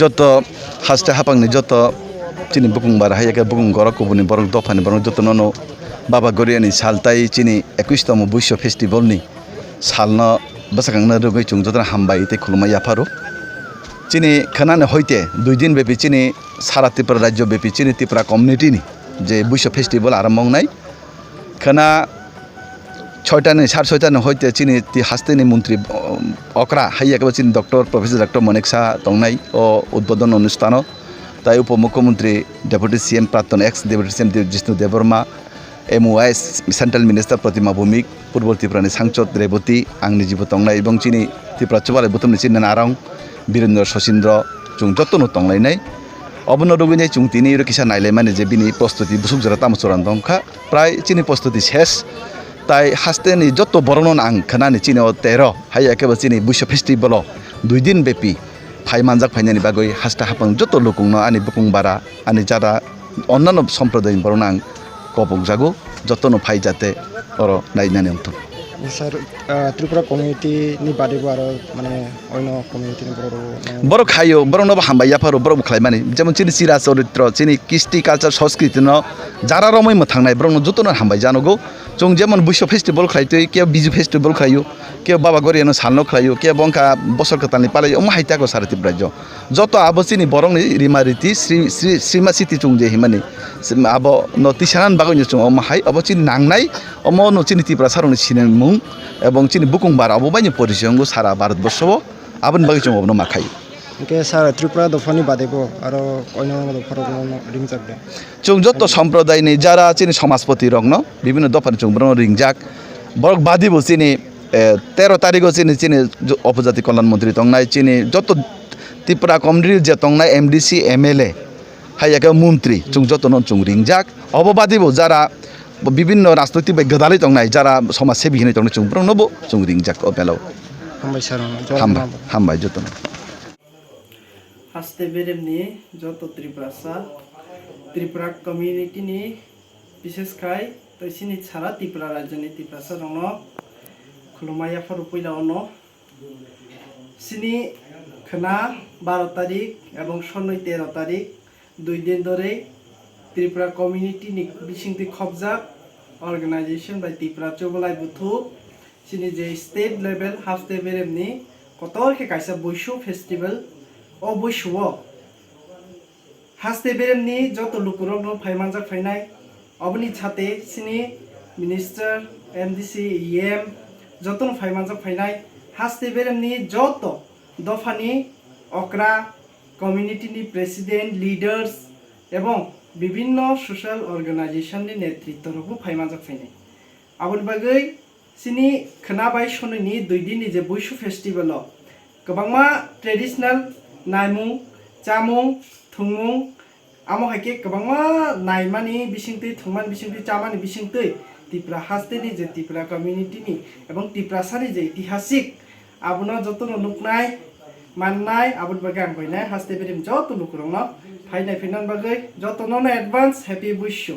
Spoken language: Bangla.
যত হাসতে হাপাংনি যত চিনি বুকুং বার হাইয়াকে বুকুং গড় কুবুনি বরং দফানি বরং যত ননো বাবা গরিয়ানি সালতাই চিনি 21তম বৈশ্য ফেস্টিভ্যালনি সালনো বসাखांनो রুগै chung যত হামবাই তে খুলুমা ইয়াফারো চিনি খানানে হইতে 2 দিন ব্যাপী চিনি সারা ত্রিপুরা রাজ্য ব্যাপী চিনি ত্রিপুরা কমিউনিটিনি যে বৈশ্য ফেস্টিভ্যাল আরম্ভ নাই খানা 6টানি 6:30 হইতে চিনি হাস্তেনি মন্ত্রী অকরা হাইয়াকে চিনি doctor professor doctor Maniksa Tongnai ও উদ্বোধন অনুষ্ঠান তাই উপমুখ্যমন্ত্রী ডেপুটি সিএম প্রাক্তন ex deputy CM Jishnu Debbarma MOS central minister Pratima Bhoumik পূর্ব ত্রিপুরানি সাংসদ রেবতী आंनि जीबो तंनाय এবং চিনি ত্রিপুরা চুবালাই বুথুমনি চিনি নারাং বীরেন্দ্র শশীন্দ্র जों जत्तनो तंलायनाय अबनो रुगैनाय जों तिनि रकिसा नायलाय माने जे बिनि प्रस्तुति बुसुक जरा तामचरान दंखा प्राय चिनि प्रस्तुति शेष ताई हास्तेनि जत्त बरनन आं खोनानि चिनि 13 हायाकेबो चिनि बुइस फेस्टिभेल 2 दिन बेपि फाइ मानजाक फाइनानि बागै हास्ता हापां जत्त लुकुंनो आनि बुकुं बारा आनि जादा अन्नान सम्प्रदायनि बरन आं कबक जागो जत्तनो फाइ जाते अर नायनानै अंत सर त्रिपुरा कमिउनिटी नि बादैबो आरो माने अन्य कमिउनिटी नि बर खायो बर नबो हामबाया फारो बर खालाय माने जेमन चिनि सिरा चरित्र चिनि किस्ति कालचार संस्कृति न जारा रमै म थांनाय बर न जतन हामबाय जानगो जों जेमन बुइस फेस्टिभेल खालायतै के बिजु फेस्टिभेल खायो के बाबा गरियानो सालनो खायो के बंका बसर कतानि पालाय अम हाइताको सारति ब्राज्य जत आबो चिनि बरंनि रिमारिति श्री श्रीमा सिति चुं जे हिमानि आबो न तिसानान बागैनि चुं अम हाइ अबो चिनि नांनाय अम न चिनि तिब्रा सारनि सिनेम मुं এবং চিনি বুকুং বার অববাইনি পরিচয়ঙ্গ সারা ভারতবর্ষ আবন বাকি চং অবন মাখাই কে স্যার ত্রিপুরা দফানি বাদেবো আরো অন্য দফার রিংজাক দে চং যত সম্প্রদায়নি যারা চিনি সমাজপতি রগ্ন বিভিন্ন দফানি চং ব্রণ রিংজাক বরক বাদিবো চিনি 13 তারিখও চিনি চিনি উপজাতি কল্যাণ মন্ত্রী তংনাই চিনি যত ত্রিপুরা কমিউনিটি যে তংনাই MDC MLA হাইয়াকে মন্ত্রী চং যত নন চং রিংজাক অববাদিবো যারা বিভিন্ন রাজনৈতিক গদালি তংনাই যারা সমাজসেবী হিনে তংনাই চুংব্রং নবো চুং রিংজাক অপেলাও হামবাই স্যার হামবাই যত হাসতে বেরেমনি যত ত্রিপুরা কমিউনিটি নি বিশেষ খাই তৈসিনি ছাড়া ত্রিপুরা রাজ্যনি ত্রিপুরা রং খুলুমাইয়া ফর পইলা অন সিনি খানা 12 তারিখ এবং 13 তারিখ 2 দিন ধরে ত্রিপুরা কমিউনিটি নি বিশিংতি খবজাক অর্গানাইজেশন বাই ত্রিপুরা চুবলাই বুথু সিনি যে স্টেট লেভেল হাফতে বেরেমনি কতরকে কাইসা বৈশু ফেস্টিভ্যাল ও বৈশু হাসতে বেরেমনি যত লুকুরং ফাইমানজাক ফাইনাই অবনি ছাতে সিনি মিনিস্টার MDC EM যত ফাইমানজাক ফাইনাই হাসতে বেরেমনি যত দফানি অকরা কমিউনিটি নি প্রেসিডেন্ট লিডার্স এবং বিভিন্ন সোশ্যাল অর্গানাইজেশনनि नेतृत्वरबो फाइमानजाक फाइनाय आबोन बागै सिनि खोनाबाय सनैनि 2 दिननि जे बुइसु फेस्टिभेल गोबांमा ट्रेडिशनल नायमुं जामुं थुंमुं आमो हाइके गोबांमा नायमानि बिसिंतै थुंमान बिसिंतै जामानि बिसिंतै ত্রিপুরা हास्तेनि जे त्रिपुरा कमिउनिटिनि एबं ত্রিপুরাसानि जे ऐतिहासिक आबोनो जतन नुकनाय माननाय आबोन बागै आं फाइनाय हास्ते बेरेम जत लुकुरंनो फाइनाय फिनान बागै जतनो एडवांस हैप्पी बुइसु।